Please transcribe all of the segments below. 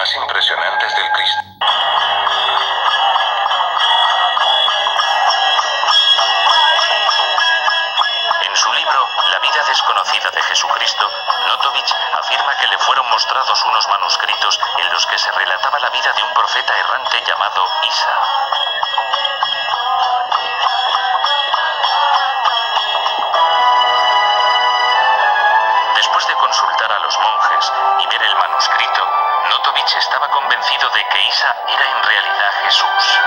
más impresionantes del cristianismo. En su libro La vida desconocida de Jesucristo, Notovich afirma que le fueron mostrados unos manuscritos en los que se relataba la vida de un profeta errante llamado Isa. Después de consultar a los monjes y ver el manuscrito, Notovich estaba convencido de que Isa era en realidad Jesús.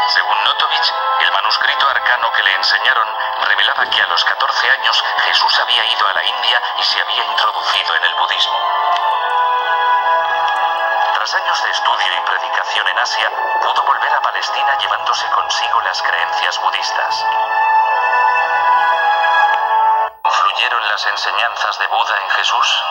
Según Notovich, el manuscrito arcano que le enseñaron revelaba que a los 14 años Jesús había ido a la India y se había introducido en el budismo. Tras años de estudio y predicación en Asia, pudo volver a Palestina llevándose consigo las creencias budistas. ¿Influyeron las enseñanzas de Buda en Jesús?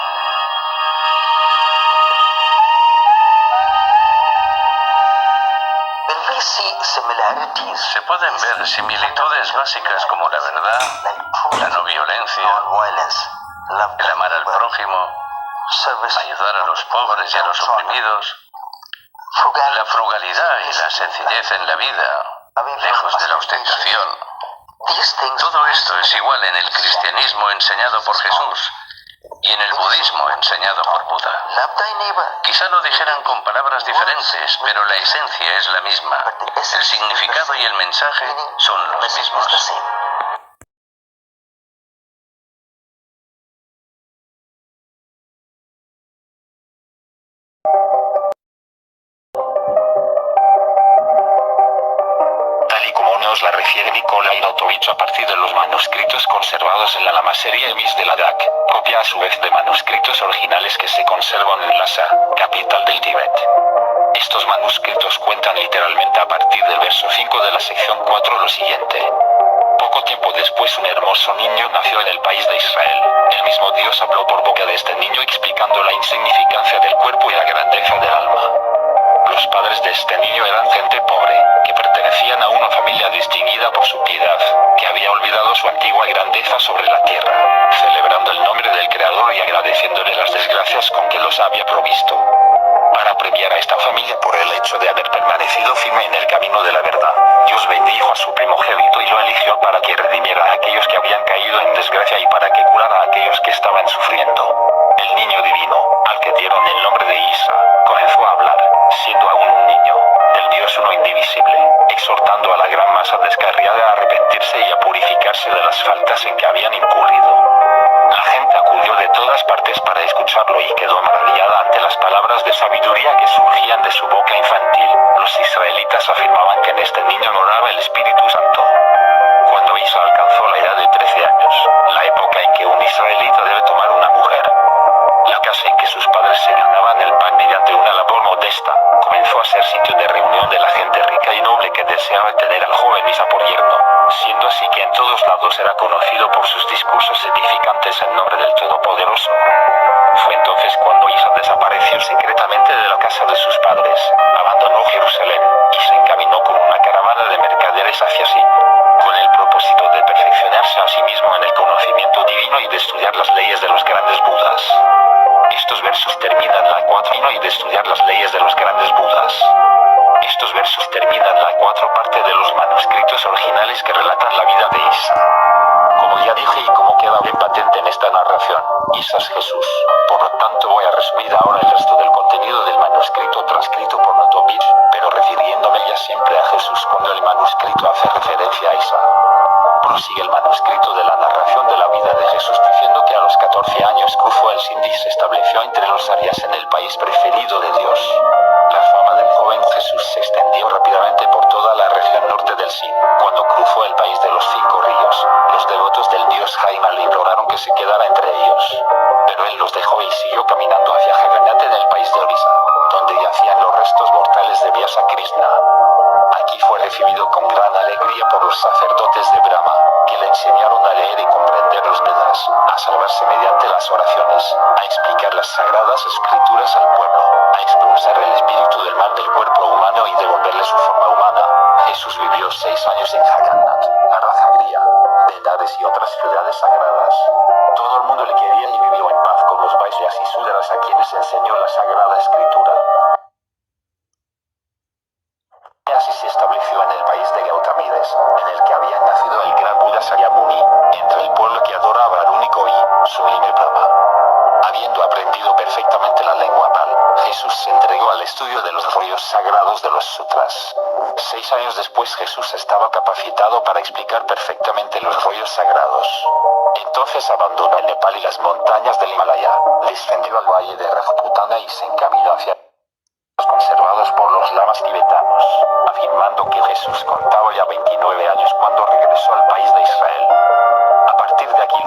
Se pueden ver similitudes básicas como la verdad, la no violencia, el amar al prójimo, ayudar a los pobres y a los oprimidos, la frugalidad y la sencillez en la vida, lejos de la ostentación. Todo esto es igual en el cristianismo enseñado por Jesús y en el budismo enseñado por Buda. Quizá lo dijeran con palabras diferentes, pero la esencia es la misma. El significado y el mensaje son los mismos. Tal y como nos la refiere Nikolai Notovich a partir de los manuscritos conservados en la Lama Serie Emis de Ladakh, copia a su vez de manuscritos originales que se conservan en Lhasa, capital del Tíbet. Estos manuscritos cuentan literalmente a partir del verso 5 de la sección 4 lo siguiente. Poco tiempo después un hermoso niño nació en el país de Israel. El mismo Dios habló por boca de este niño explicando la insignificancia del cuerpo y la grandeza del alma. Los padres de este niño eran gente pobre, que pertenecían a una familia distinguida por su piedad, que había olvidado su antigua grandeza sobre la tierra, celebrando el nombre del Creador y agradeciéndole las desgracias con que los había provisto. Para premiar a esta familia por el hecho de haber permanecido firme en el camino de la verdad, Dios bendijo a su primogénito y lo eligió para que redimiera a aquellos que habían caído en desgracia y para que curara a aquellos que estaban sufriendo. El niño divino, al que dieron el nombre de Isa, comenzó a hablar, siendo aún un niño, del Dios uno indivisible, exhortando a la gran masa descarriada a arrepentirse y a purificarse de las faltas en que habían incurrido. La gente acudió de todas partes para escucharlo y quedó maravillada ante las palabras de sabiduría que surgían de su boca infantil. Los israelitas afirmaban que en este niño moraba el Espíritu Santo. Cuando Isa alcanzó la edad de 13 años, la época en que un israelita debe tomar una mujer, la casa en que sus padres se ganaban el pan mediante una labor modesta, comenzó a ser sitio de reunión de la gente rica y noble que deseaba tener al joven Isa por yerno, siendo así que en todos lados era conocido por sus discursos edificantes en nombre del Todopoderoso. Fue entonces cuando Isa desapareció secretamente de la casa de sus padres, abandonó Jerusalén y se encaminó con una caravana de mercaderes hacia Sin, con el propósito de perfeccionarse a sí mismo en el conocimiento divino y de estudiar las leyes de los grandes Budas. Estos versos terminan la 4 y de estudiar las leyes de los grandes Budas. Estos versos terminan la 4 parte de los manuscritos originales que relatan la vida de Isa. Como ya dije y como queda bien patente en esta narración, Isa es Jesús. Por lo tanto voy a resumir ahora el resto del contenido del manuscrito transcrito por Notovich, pero refiriéndome ya siempre a Jesús cuando el manuscrito hace referencia a Isa. Prosigue el manuscrito de la narración de la vida de Jesús diciendo que a los 14 años cruzó el Sindh y se estableció entre los arias en el país preferido de Dios. La fama del joven Jesús se extendió rápidamente por toda la región norte del Sindh. Cuando cruzó el país de los 5 ríos, los devotos del dios Jaima le imploraron que se quedara entre ellos. Pero él los dejó y siguió caminando hacia Jagannatha en el país de Orissa, donde yacían los restos mortales de Vyasa Krishna. Aquí fue recibido con gran alegría por los sacerdotes de Brahma, que le enseñaron a leer y comprender los Vedas, a salvarse mediante las oraciones, a explicar las sagradas escrituras al pueblo, a expulsar el espíritu del mal del cuerpo humano y devolverle su forma humana. Jesús vivió 6 años en Jagannath, Rathabria, Benares y otras ciudades sagradas. Todo el mundo le quería y vivió en paz con los Vaishyas a quienes enseñó la Sagrada Escritura. Así se estableció en el país de Gautamides, en el que había nacido el gran Buda Sakyamuni, entre el pueblo que adoraba al único y sublime Brahma. Habiendo aprendido perfectamente la lengua Pali, Jesús se entregó al estudio de los rollos sagrados de los sutras. 6 años después Jesús estaba capacitado para explicar perfectamente los rollos sagrados. Entonces abandonó el Nepal y las montañas del Himalaya, descendió al valle de Rajputana y se encaminó hacia los conservados por los lamas tibetanos, afirmando que Jesús contaba ya 29 años cuando regresó al país de Israel. A partir de aquí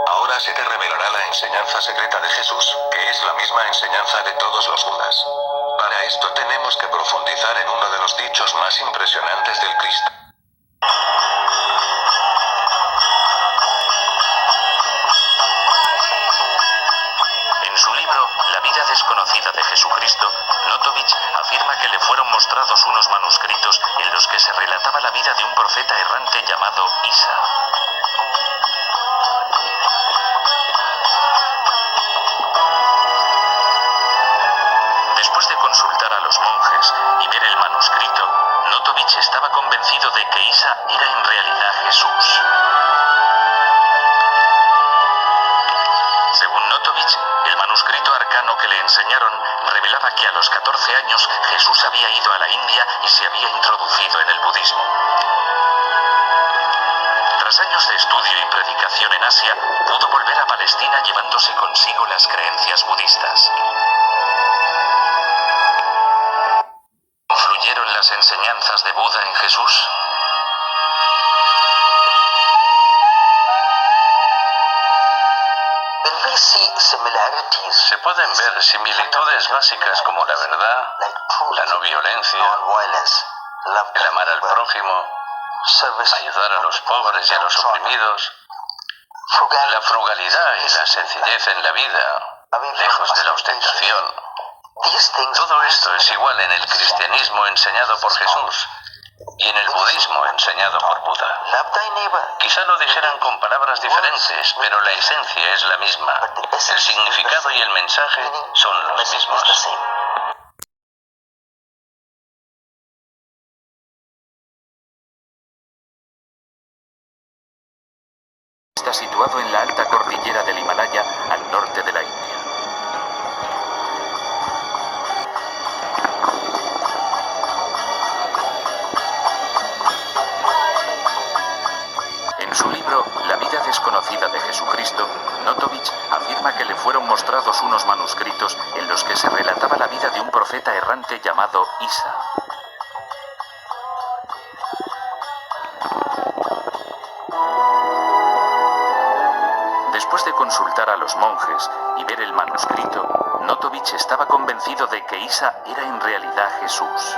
Ahora se te revelará la enseñanza secreta de Jesús, que es la misma enseñanza de todos los Budas. Para esto tenemos que profundizar en uno de los dichos más impresionantes del Cristo. En su libro, La vida desconocida de Jesucristo, Notovich afirma que le fueron mostrados unos manuscritos en los que se relataba la vida de un profeta errante llamado Isa. Después de consultar a los monjes y ver el manuscrito, Notovich estaba convencido de que Isa era en realidad Jesús. Según Notovich, el manuscrito arcano que le enseñaron revelaba que a los 14 años Jesús había ido a la India y se había introducido en el budismo. Tras años de estudio y predicación en Asia, pudo volver a Palestina llevándose consigo las creencias budistas. ¿Influyeron las enseñanzas de Buda en Jesús? Se pueden ver similitudes básicas como la verdad, la no violencia, el amar al prójimo, ayudar a los pobres y a los oprimidos, la frugalidad y la sencillez en la vida, lejos de la ostentación. Todo esto es igual en el cristianismo enseñado por Jesús y en el budismo enseñado por Buda. Quizá lo dijeran con palabras diferentes, pero la esencia es la misma. El significado y el mensaje son los mismos. Está situado en la alta cordillera del Himalaya, al norte de la India. En su libro, La vida desconocida de Jesucristo, Notovich afirma que le fueron mostrados unos manuscritos en los que se relataba la vida de un profeta errante llamado Isa. Después de consultar a los monjes y ver el manuscrito, Notovich estaba convencido de que Isa era en realidad Jesús.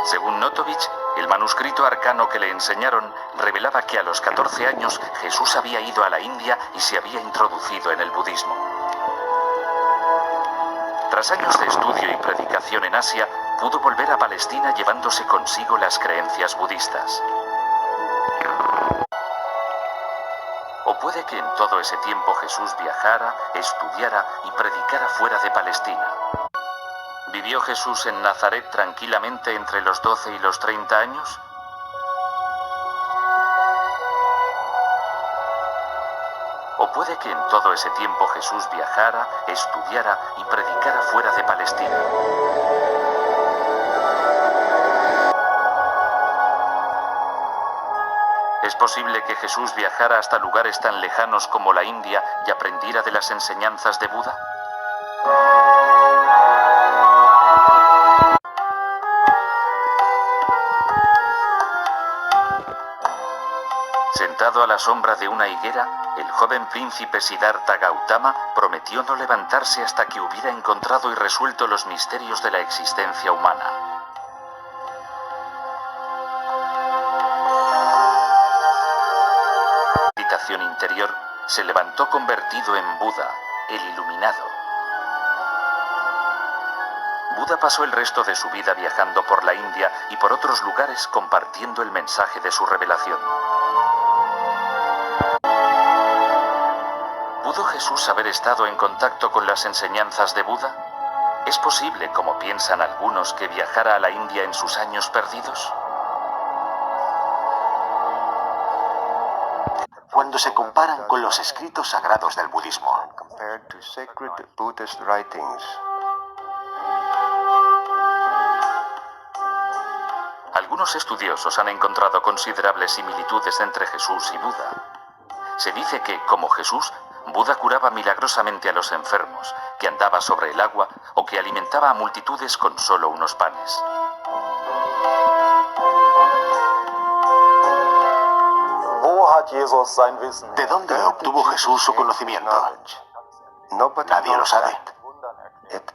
Según Notovich, el manuscrito arcano que le enseñaron revelaba que a los 14 años Jesús había ido a la India y se había introducido en el budismo. Tras años de estudio y predicación en Asia, pudo volver a Palestina llevándose consigo las creencias budistas. O puede que en todo ese tiempo Jesús viajara, estudiara y predicara fuera de Palestina. ¿Vivió Jesús en Nazaret tranquilamente entre los 12 y los 30 años? O puede que en todo ese tiempo Jesús viajara, estudiara y predicara fuera de Palestina. ¿Es posible que Jesús viajara hasta lugares tan lejanos como la India y aprendiera de las enseñanzas de Buda? Sentado a la sombra de una higuera, el joven príncipe Siddhartha Gautama prometió no levantarse hasta que hubiera encontrado y resuelto los misterios de la existencia humana. revelación interior, se levantó convertido en Buda, el iluminado. Buda pasó el resto de su vida viajando por la India y por otros lugares compartiendo el mensaje de su revelación. ¿Pudo Jesús haber estado en contacto con las enseñanzas de Buda? ¿Es posible, como piensan algunos, que viajara a la India en sus años perdidos? Cuando se comparan con los escritos sagrados del budismo, algunos estudiosos han encontrado considerables similitudes entre Jesús y Buda. Se dice que, como Jesús, Buda curaba milagrosamente a los enfermos, que andaba sobre el agua o que alimentaba a multitudes con solo unos panes. ¿de dónde obtuvo Jesús su conocimiento? Nadie lo sabe.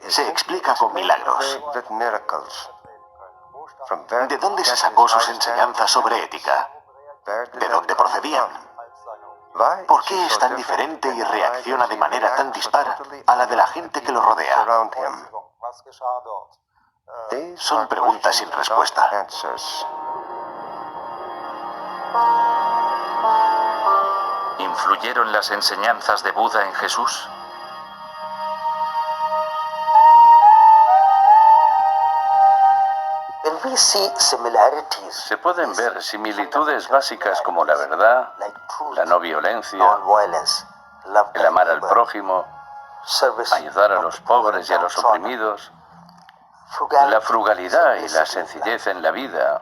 Se explica con milagros. ¿De dónde se sacó sus enseñanzas sobre ética? ¿De dónde procedían? ¿Por qué es tan diferente y reacciona de manera tan dispar a la de la gente que lo rodea? Son preguntas sin respuesta. ¿Influyeron las enseñanzas de Buda en Jesús? Se pueden ver similitudes básicas como la verdad, la no violencia, el amar al prójimo, ayudar a los pobres y a los oprimidos, la frugalidad y la sencillez en la vida,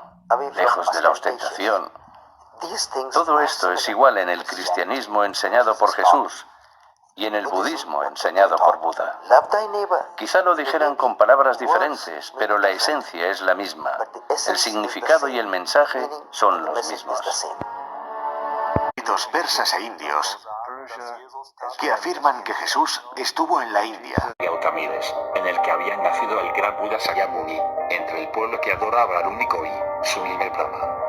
lejos de la ostentación. Todo esto es igual en el cristianismo enseñado por Jesús y en el budismo enseñado por Buda. Quizá lo dijeran con palabras diferentes, pero la esencia es la misma. El significado y el mensaje son los mismos. Los persas e indios que afirman que Jesús estuvo en la India. Gautamides, en el que había nacido el gran Buda Sakyamuni, entre el pueblo que adoraba al único y sublime Brahma.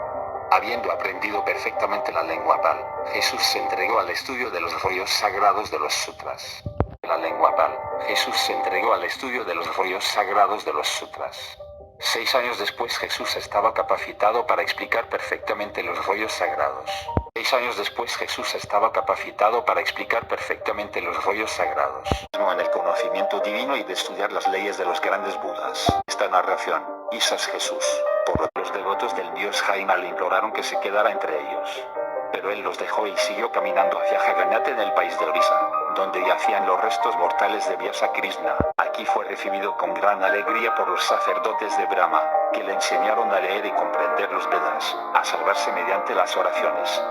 Habiendo aprendido perfectamente la lengua Pal, Jesús se entregó al estudio de los rollos sagrados de los sutras. La lengua Pal, Jesús se entregó al estudio de los rollos sagrados de los sutras. 6 años después Jesús estaba capacitado para explicar perfectamente los rollos sagrados. 6 años después Jesús estaba capacitado para explicar perfectamente los rollos sagrados. En el conocimiento divino y de estudiar las leyes de los grandes Budas. Esta narración, Isas Jesús, por los devotos del dios Jaina le imploraron que se quedara entre ellos. Pero él los dejó y siguió caminando hacia Jagannatha en el país de Orissa, donde yacían los restos mortales de Vyasa Krishna. Aquí fue recibido con gran alegría por los sacerdotes de Brahma, que le enseñaron a leer y comprender los Vedas, a salvarse mediante las oraciones,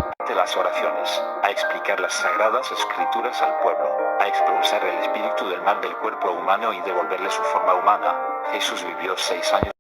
a explicar las sagradas escrituras al pueblo, a expulsar el espíritu del mal del cuerpo humano y devolverle su forma humana. Jesús vivió 6 años